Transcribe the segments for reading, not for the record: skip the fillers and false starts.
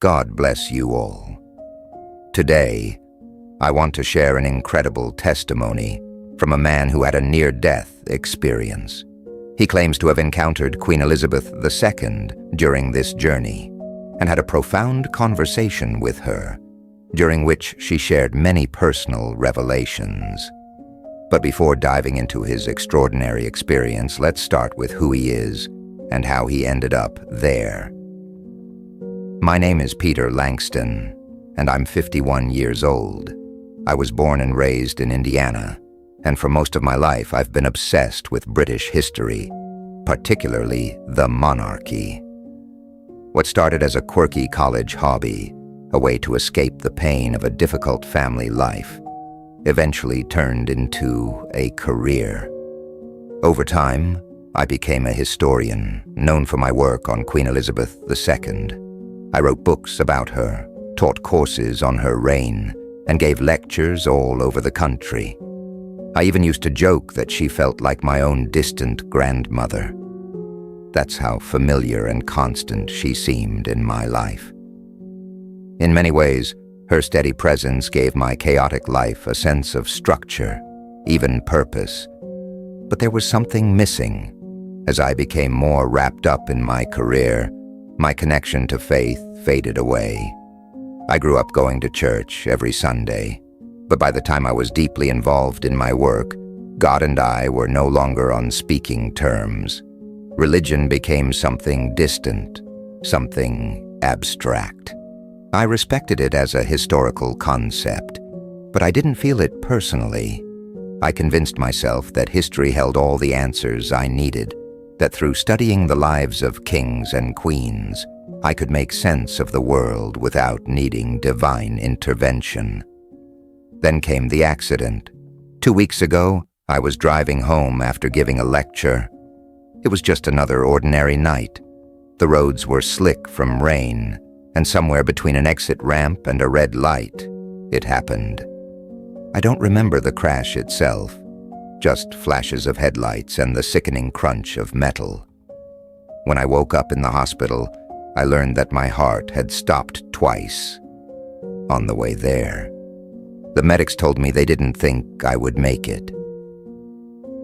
God bless you all. Today, I want to share an incredible testimony from a man who had a near-death experience. He claims to have encountered Queen Elizabeth II during this journey and had a profound conversation with her, during which she shared many personal revelations. But before diving into his extraordinary experience, let's start with who he is and how he ended up there. My name is Peter Langston, and I'm 51 years old. I was born and raised in Indiana, and for most of my life I've been obsessed with British history, particularly the monarchy. What started as a quirky college hobby, a way to escape the pain of a difficult family life, eventually turned into a career. Over time, I became a historian, known for my work on Queen Elizabeth II. I wrote books about her, taught courses on her reign, and gave lectures all over the country. I even used to joke that she felt like my own distant grandmother. That's how familiar and constant she seemed in my life. In many ways, her steady presence gave my chaotic life a sense of structure, even purpose. But there was something missing. As I became more wrapped up in my career, my connection to faith faded away. I grew up going to church every Sunday, but by the time I was deeply involved in my work, God and I were no longer on speaking terms. Religion became something distant, something abstract. I respected it as a historical concept, but I didn't feel it personally. I convinced myself that history held all the answers I needed, that through studying the lives of kings and queens, I could make sense of the world without needing divine intervention. Then came the accident. 2 weeks ago, I was driving home after giving a lecture. It was just another ordinary night. The roads were slick from rain, and somewhere between an exit ramp and a red light, it happened. I don't remember the crash itself, just flashes of headlights and the sickening crunch of metal. When I woke up in the hospital, I learned that my heart had stopped twice on the way there. The medics told me they didn't think I would make it.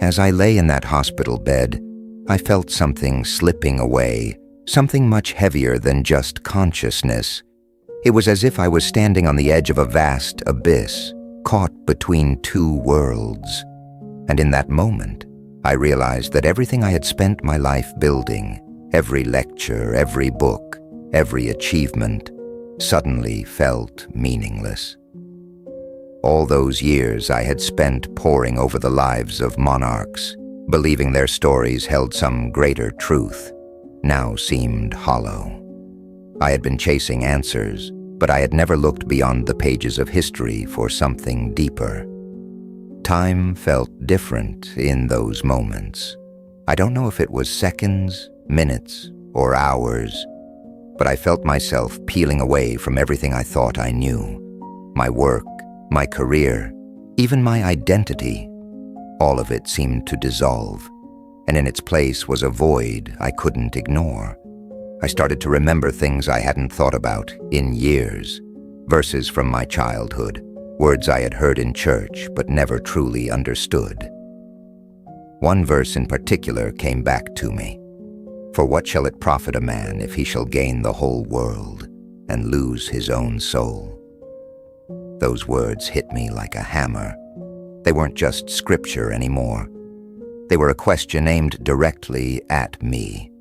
As I lay in that hospital bed, I felt something slipping away, something much heavier than just consciousness. It was as if I was standing on the edge of a vast abyss, caught between two worlds. And in that moment, I realized that everything I had spent my life building, every lecture, every book, every achievement, suddenly felt meaningless. All those years I had spent poring over the lives of monarchs, believing their stories held some greater truth, now seemed hollow. I had been chasing answers, but I had never looked beyond the pages of history for something deeper. Time felt different in those moments. I don't know if it was seconds, minutes, or hours, but I felt myself peeling away from everything I thought I knew. My work, my career, even my identity. All of it seemed to dissolve, and in its place was a void I couldn't ignore. I started to remember things I hadn't thought about in years, verses from my childhood, words I had heard in church but never truly understood. One verse in particular came back to me. For what shall it profit a man if he shall gain the whole world and lose his own soul? Those words hit me like a hammer. They weren't just scripture anymore. They were a question aimed directly at me.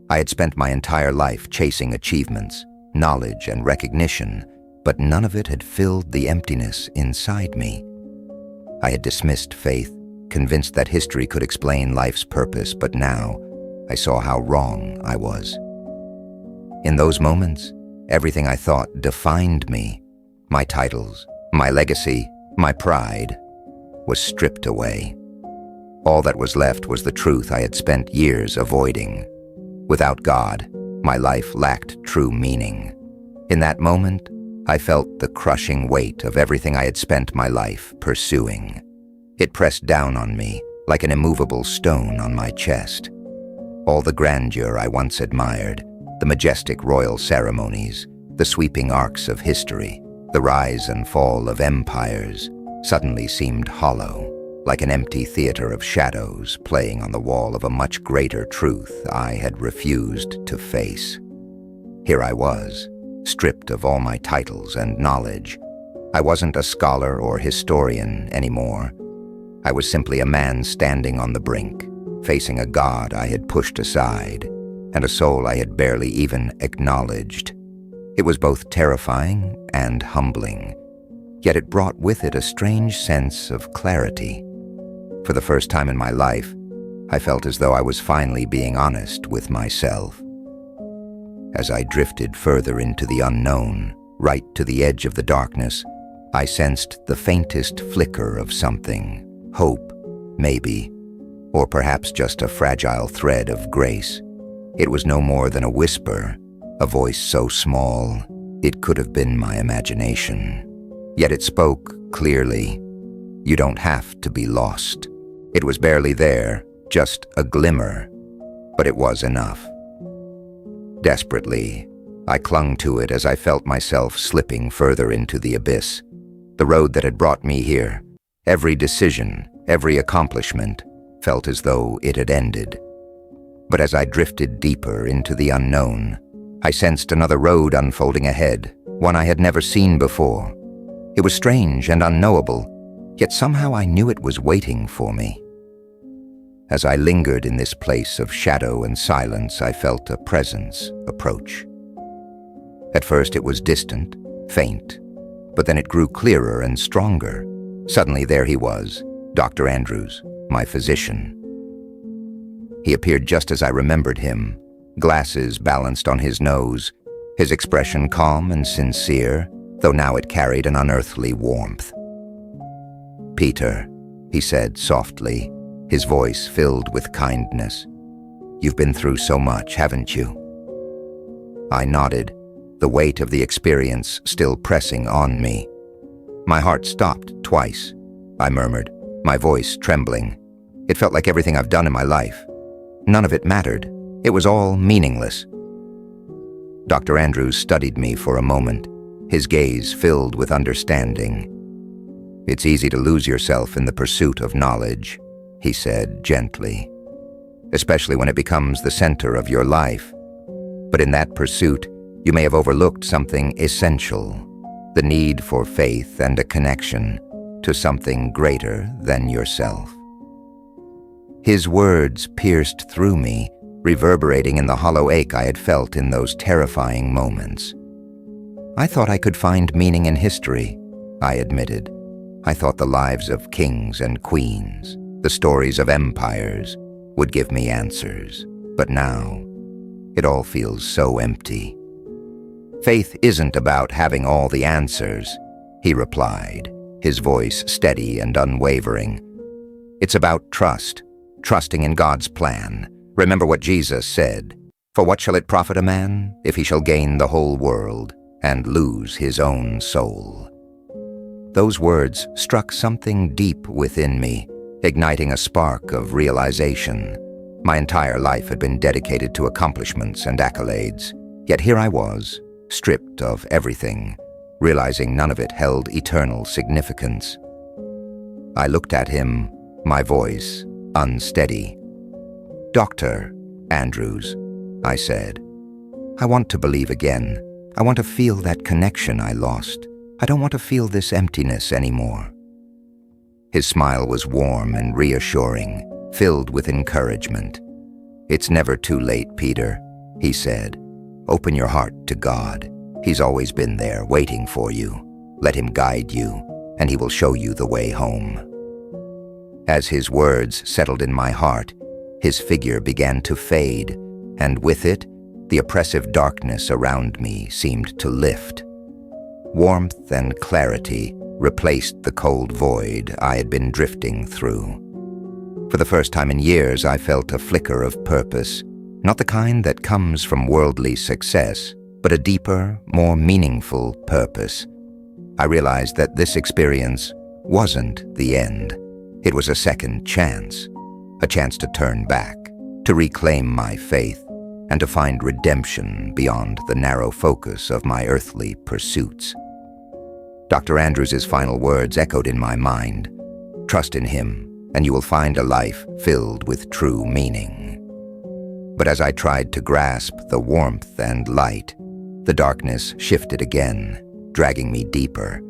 I had spent my entire life chasing achievements, knowledge, and recognition, but none of it had filled the emptiness inside me. I had dismissed faith, convinced that history could explain life's purpose, but now I saw how wrong I was. In those moments, everything I thought defined me, my titles, my legacy, my pride, was stripped away. All that was left was the truth I had spent years avoiding. Without God, my life lacked true meaning. In that moment, I felt the crushing weight of everything I had spent my life pursuing. It pressed down on me like an immovable stone on my chest. All the grandeur I once admired, the majestic royal ceremonies, The sweeping arcs of history, the rise and fall of empires, suddenly seemed hollow, like an empty theater of shadows playing on the wall of a much greater truth I had refused to face. Here I was, stripped of all my titles and knowledge. I wasn't a scholar or historian anymore. I was simply a man standing on the brink, facing a God I had pushed aside, and a soul I had barely even acknowledged. It was both terrifying and humbling, yet it brought with it a strange sense of clarity. For the first time in my life, I felt as though I was finally being honest with myself. As I drifted further into the unknown, right to the edge of the darkness, I sensed the faintest flicker of something, hope, maybe, or perhaps just a fragile thread of grace. It was no more than a whisper, a voice so small it could have been my imagination. Yet it spoke clearly. You don't have to be lost. It was barely there, just a glimmer, but it was enough. Desperately, I clung to it as I felt myself slipping further into the abyss. The road that had brought me here, every decision, every accomplishment, felt as though it had ended. But as I drifted deeper into the unknown, I sensed another road unfolding ahead, one I had never seen before. It was strange and unknowable, yet somehow I knew it was waiting for me. As I lingered in this place of shadow and silence, I felt a presence approach. At first it was distant, faint, but then it grew clearer and stronger. Suddenly there he was, Dr. Andrews, my physician. He appeared just as I remembered him, glasses balanced on his nose, his expression calm and sincere, though now it carried an unearthly warmth. "Peter," he said softly, his voice filled with kindness. "You've been through so much, haven't you?" I nodded, the weight of the experience still pressing on me. My heart stopped twice, I murmured, my voice trembling. It felt like everything I've done in my life. None of it mattered. It was all meaningless. Dr. Andrews studied me for a moment, his gaze filled with understanding. "It's easy to lose yourself in the pursuit of knowledge," he said gently, "especially when it becomes the center of your life. But in that pursuit, you may have overlooked something essential, the need for faith and a connection to something greater than yourself." His words pierced through me, reverberating in the hollow ache I had felt in those terrifying moments. "I thought I could find meaning in history," I admitted. "I thought the lives of kings and queens, the stories of empires, would give me answers. But now, it all feels so empty." "Faith isn't about having all the answers," he replied, his voice steady and unwavering. "It's about trust, trusting in God's plan. Remember what Jesus said, 'For what shall it profit a man if he shall gain the whole world and lose his own soul?'" Those words struck something deep within me, igniting a spark of realization. My entire life had been dedicated to accomplishments and accolades, yet here I was, stripped of everything, realizing none of it held eternal significance. I looked at him, my voice unsteady. "Dr. Andrews," I said, "I want to believe again. I want to feel that connection I lost. I don't want to feel this emptiness anymore." His smile was warm and reassuring, filled with encouragement. "It's never too late, Peter," he said. "Open your heart to God. He's always been there, waiting for you. Let him guide you, and he will show you the way home." As his words settled in my heart, his figure began to fade, and with it, the oppressive darkness around me seemed to lift. Warmth and clarity replaced the cold void I had been drifting through. For the first time in years, I felt a flicker of purpose, not the kind that comes from worldly success, but a deeper, more meaningful purpose. I realized that this experience wasn't the end. It was a second chance, a chance to turn back, to reclaim my faith, and to find redemption beyond the narrow focus of my earthly pursuits. Dr. Andrews's final words echoed in my mind. Trust in him, and you will find a life filled with true meaning. But as I tried to grasp the warmth and light, the darkness shifted again, dragging me deeper.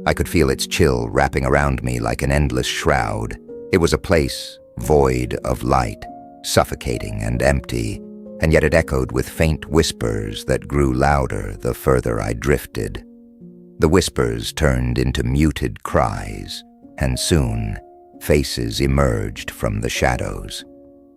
I could feel its chill wrapping around me like an endless shroud. It was a place void of light, suffocating and empty, and yet it echoed with faint whispers that grew louder the further I drifted. The whispers turned into muted cries, and soon, faces emerged from the shadows.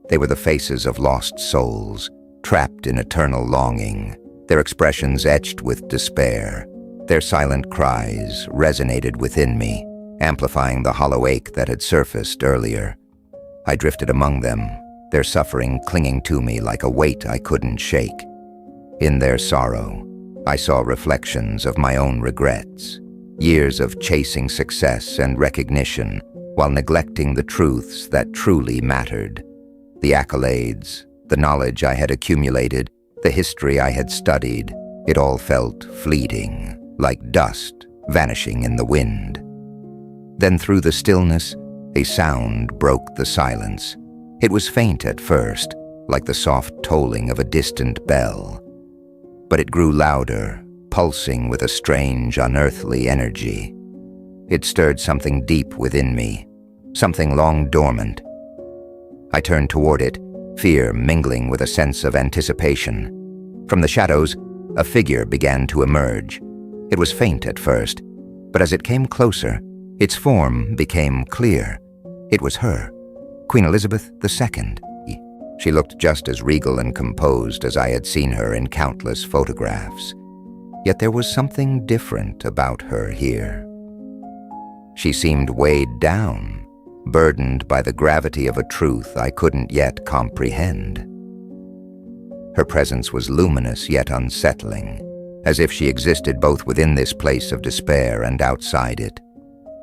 They were the faces of lost souls, trapped in eternal longing, their expressions etched with despair. Their silent cries resonated within me, amplifying the hollow ache that had surfaced earlier. I drifted among them, their suffering clinging to me like a weight I couldn't shake. In their sorrow, I saw reflections of my own regrets, years of chasing success and recognition while neglecting the truths that truly mattered. The accolades, the knowledge I had accumulated, the history I had studied, it all felt fleeting, like dust vanishing in the wind. Then through the stillness, a sound broke the silence. It was faint at first, like the soft tolling of a distant bell. But it grew louder, pulsing with a strange, unearthly energy. It stirred something deep within me, something long dormant. I turned toward it, fear mingling with a sense of anticipation. From the shadows, a figure began to emerge. It was faint at first, but as it came closer, its form became clear. It was her, Queen Elizabeth II. She looked just as regal and composed as I had seen her in countless photographs. Yet there was something different about her here. She seemed weighed down, burdened by the gravity of a truth I couldn't yet comprehend. Her presence was luminous yet unsettling, as if she existed both within this place of despair and outside it.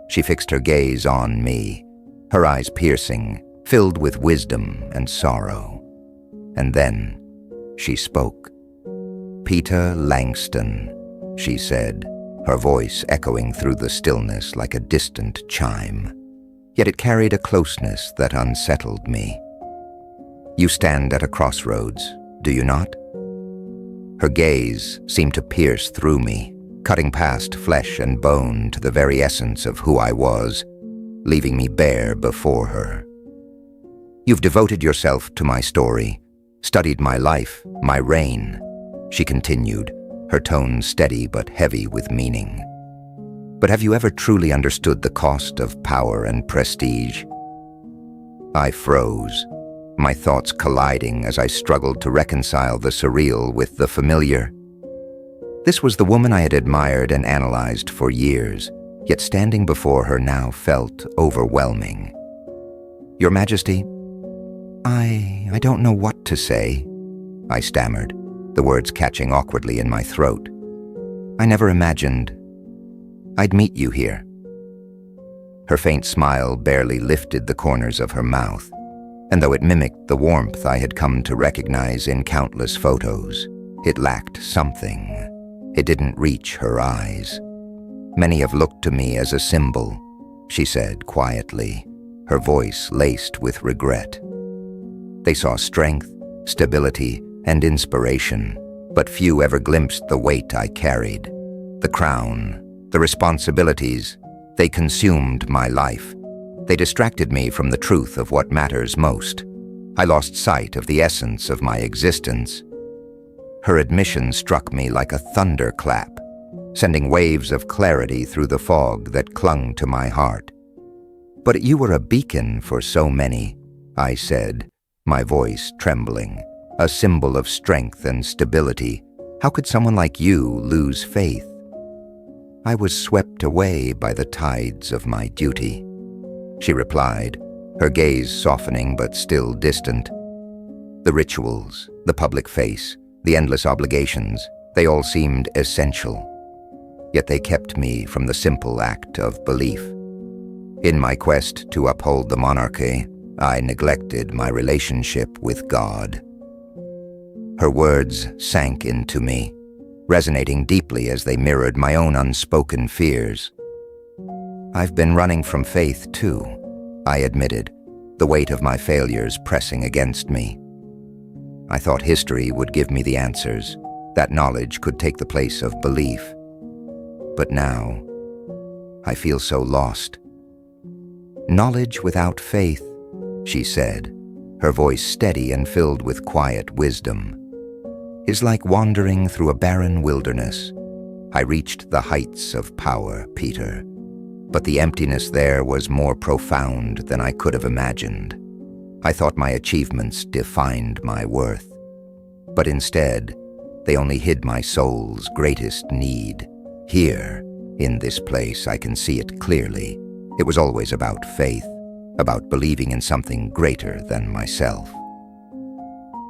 She fixed her gaze on me, her eyes piercing, filled with wisdom and sorrow. And then she spoke. "Peter Langston," she said, her voice echoing through the stillness like a distant chime. Yet it carried a closeness that unsettled me. "You stand at a crossroads, do you not?" Her gaze seemed to pierce through me, cutting past flesh and bone to the very essence of who I was, leaving me bare before her. "You've devoted yourself to my story, studied my life, my reign," she continued, her tone steady but heavy with meaning. "But have you ever truly understood the cost of power and prestige?" I froze, my thoughts colliding as I struggled to reconcile the surreal with the familiar. This was the woman I had admired and analyzed for years, yet standing before her now felt overwhelming. "Your Majesty, I don't know what to say," I stammered, the words catching awkwardly in my throat. "I never imagined I'd meet you here." Her faint smile barely lifted the corners of her mouth, and though it mimicked the warmth I had come to recognize in countless photos, it lacked something. It didn't reach her eyes. "Many have looked to me as a symbol," she said quietly, her voice laced with regret. "They saw strength, stability, and inspiration, but few ever glimpsed the weight I carried. The crown, the responsibilities, they consumed my life. They distracted me from the truth of what matters most. I lost sight of the essence of my existence." Her admission struck me like a thunderclap, sending waves of clarity through the fog that clung to my heart. "But you were a beacon for so many," I said, my voice trembling, "a symbol of strength and stability. How could someone like you lose faith?" "I was swept away by the tides of my duty," she replied, her gaze softening but still distant. "The rituals, the public face, the endless obligations, they all seemed essential. Yet they kept me from the simple act of belief. In my quest to uphold the monarchy, I neglected my relationship with God." Her words sank into me, resonating deeply as they mirrored my own unspoken fears. "I've been running from faith too," I admitted, the weight of my failures pressing against me. I thought history would give me the answers, that knowledge could take the place of belief. But now, I feel so lost. "Knowledge without faith," she said, her voice steady and filled with quiet wisdom, "is like wandering through a barren wilderness. I reached the heights of power, Peter, but the emptiness there was more profound than I could have imagined. I thought my achievements defined my worth, but instead, they only hid my soul's greatest need. Here, in this place, I can see it clearly. It was always about faith, about believing in something greater than myself."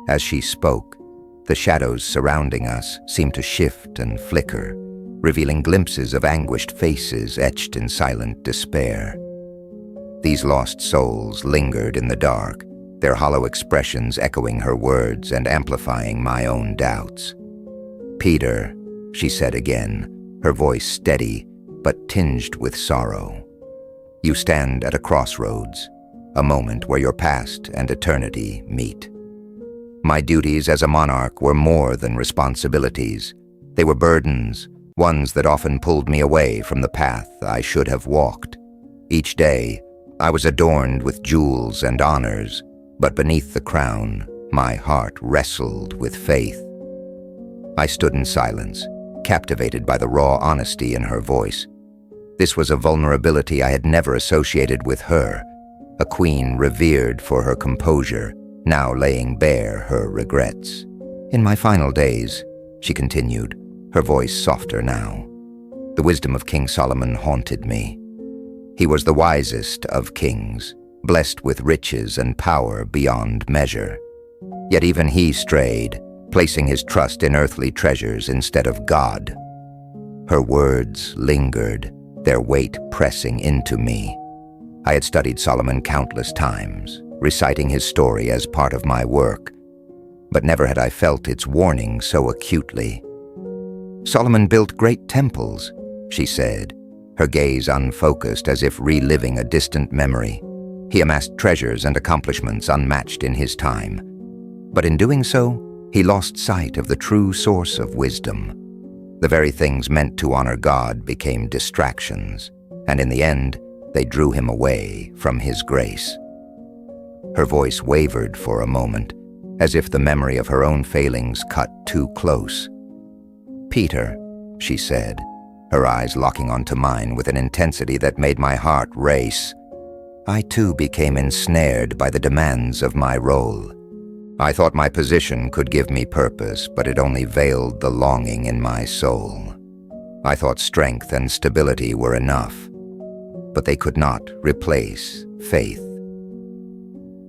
As she spoke, the shadows surrounding us seemed to shift and flicker, revealing glimpses of anguished faces etched in silent despair. These lost souls lingered in the dark, their hollow expressions echoing her words and amplifying my own doubts. "Peter," she said again, her voice steady but tinged with sorrow, "you stand at a crossroads, a moment where your past and eternity meet. My duties as a monarch were more than responsibilities. They were burdens, ones that often pulled me away from the path I should have walked. Each day, I was adorned with jewels and honors, but beneath the crown, my heart wrestled with faith." I stood in silence, captivated by the raw honesty in her voice. This was a vulnerability I had never associated with her, a queen revered for her composure, now laying bare her regrets. "In my final days," she continued, her voice softer now, "the wisdom of King Solomon haunted me. He was the wisest of kings, blessed with riches and power beyond measure. Yet even he strayed, placing his trust in earthly treasures instead of God." Her words lingered, their weight pressing into me. I had studied Solomon countless times, reciting his story as part of my work, but never had I felt its warning so acutely. "Solomon built great temples," she said, her gaze unfocused as if reliving a distant memory. "He amassed treasures and accomplishments unmatched in his time. But in doing so, he lost sight of the true source of wisdom. The very things meant to honor God became distractions, and in the end, they drew him away from his grace." Her voice wavered for a moment, as if the memory of her own failings cut too close. "Peter," she said, her eyes locking onto mine with an intensity that made my heart race, "I too became ensnared by the demands of my role. I thought my position could give me purpose, but it only veiled the longing in my soul. I thought strength and stability were enough, but they could not replace faith."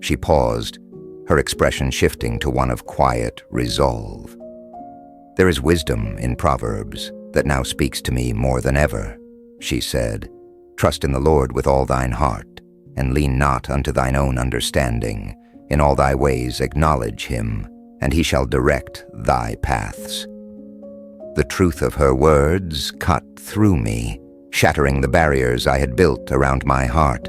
She paused, her expression shifting to one of quiet resolve. "There is wisdom in Proverbs that now speaks to me more than ever," she said. "Trust in the Lord with all thine heart, and lean not unto thine own understanding. In all thy ways acknowledge him, and he shall direct thy paths." The truth of her words cut through me, shattering the barriers I had built around my heart.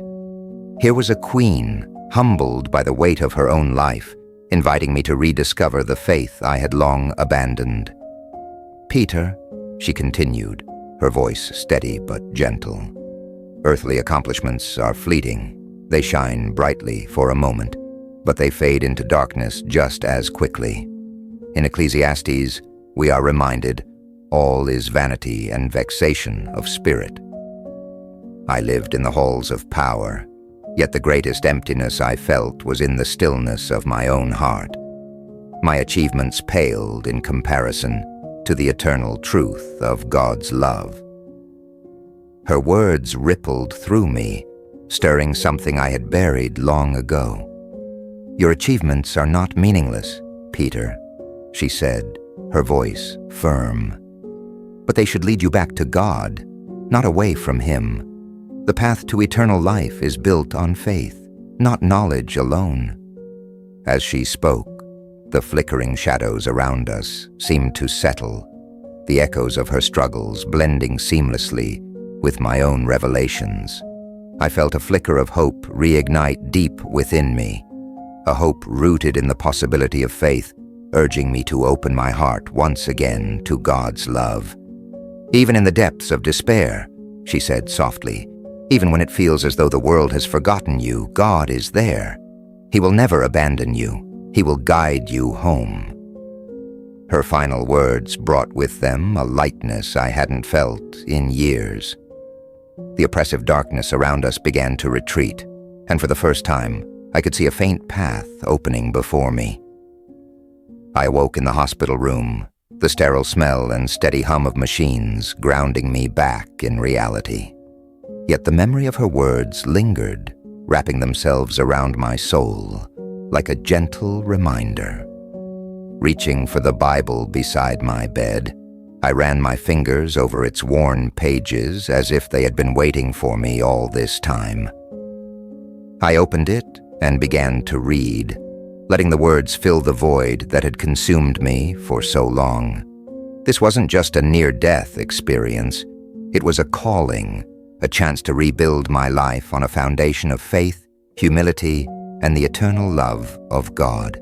Here was a queen, humbled by the weight of her own life, inviting me to rediscover the faith I had long abandoned. "Peter," she continued, her voice steady but gentle, "earthly accomplishments are fleeting. They shine brightly for a moment, but they fade into darkness just as quickly. In Ecclesiastes, we are reminded, all is vanity and vexation of spirit. I lived in the halls of power, yet the greatest emptiness I felt was in the stillness of my own heart. My achievements paled in comparison to the eternal truth of God's love." Her words rippled through me, stirring something I had buried long ago. "Your achievements are not meaningless, Peter," she said, her voice firm. "But they should lead you back to God, not away from him. The path to eternal life is built on faith, not knowledge alone." As she spoke, The flickering shadows around us seemed to settle, the echoes of her struggles blending seamlessly with my own revelations. I felt a flicker of hope reignite deep within me, a hope rooted in the possibility of faith, urging me to open my heart once again to God's love. "Even in the depths of despair," she said softly, "even when it feels as though the world has forgotten you, God is there. He will never abandon you. He will guide you home." Her final words brought with them a lightness I hadn't felt in years. The oppressive darkness around us began to retreat, and for the first time, I could see a faint path opening before me. I awoke in the hospital room, the sterile smell and steady hum of machines grounding me back in reality. Yet the memory of her words lingered, wrapping themselves around my soul like a gentle reminder. Reaching for the Bible beside my bed, I ran my fingers over its worn pages as if they had been waiting for me all this time. I opened it and began to read, letting the words fill the void that had consumed me for so long. This wasn't just a near-death experience. It was a calling, a chance to rebuild my life on a foundation of faith, humility, and the eternal love of God.